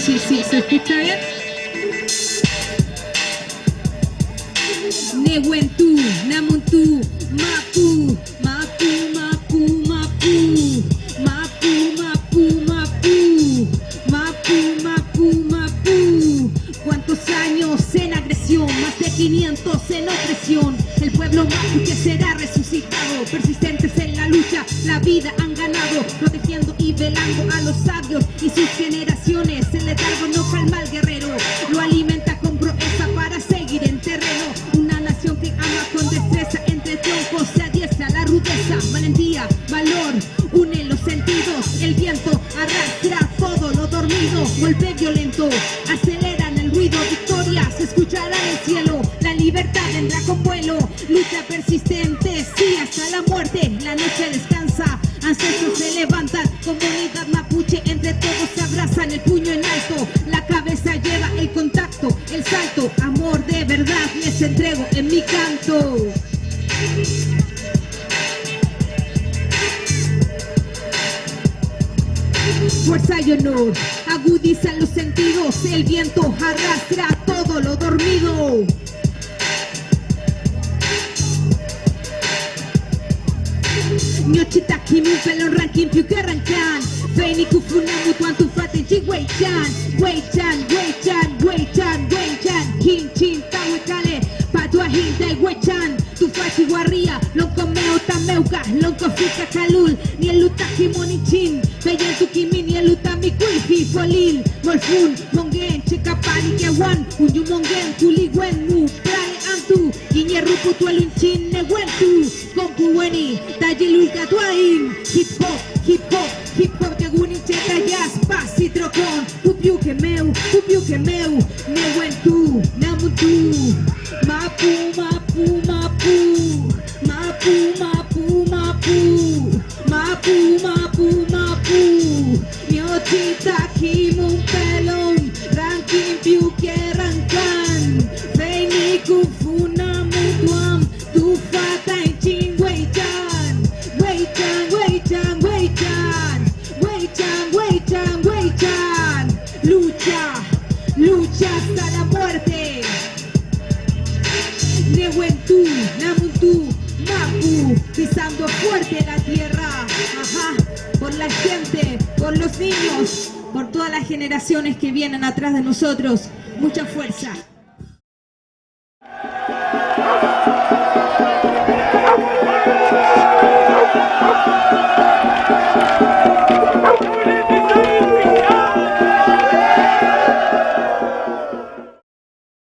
Sí, ¿se escucha bien? Nehuentu, Namuntu, Mapu, Mapu, Mapu, Mapu, Mapu, Mapu, Mapu, Mapu, Mapu, Mapu. ¿Cuántos años en agresión? Más de 500 en opresión. El pueblo mapuche será resucitado. Persistentes en la lucha, la vida han ganado. Protegiendo y velando a los sabios y sus generaciones. El letargo no calma al guerrero. Lo alimenta con proeza para seguir en terreno. Una nación que ama con destreza. Entre troncos se adiestra la rudeza. Valentía, valor, une los sentidos. El viento arrastra todo lo dormido. Golpe violento, aceleran el ruido. Victoria se escuchará en el cielo. La libertad vendrá con vuelo. Lucha persistente, sí, hasta la muerte. La noche descansa, ancestros se levantan. Comunidad mapuche, entre todos se abrazan. El puño en alto, la cabeza lleva el contacto. El salto, amor de verdad les entrego en mi canto. Fuerza y honor agudizan los sentidos. El viento arrastra todo lo dormido. Nyochita kimu pelon ranking piu que arrancan. Feini kufunamu tuantu faten chi weichan. Weichan, weichan, weichan, weichan. Kin chin tawekale patua hinta y weichan. Tu fachi guarria, lonco meo tameuka, lonco fica calul. Ni el luta kimonichin. Peyen tu kimi ni el luta mi kuifi folil. Molfun, mongen, chekapani kewan. Unyu mongen, kuligwen mu, prale antu. Guiñe rupu tu elunchin newentu. Kompu weni, tajilul katuain. Hip hop, hip hop, hip hop que gunin cheta jazz, paz y trocón. Pupiu que meu, newentu, namuntu. Mapu, mapu, mapu. Mapu, mapu, mapu. Mapu, mapu, mapu. Nyochita kimun pelon. Ranking piu que arrancan. Feini kufuna mutuam. Tu fata en chin weichan. Weichan, weichan, weichan. Weichan, weichan, weichan. Lucha, lucha hasta la muerte. Nehuentu, Namuntu, Mapu, pisando fuerte la tierra. Ajá, por la gente, por los niños, por todas las generaciones que vienen atrás de nosotros. Mucha fuerza.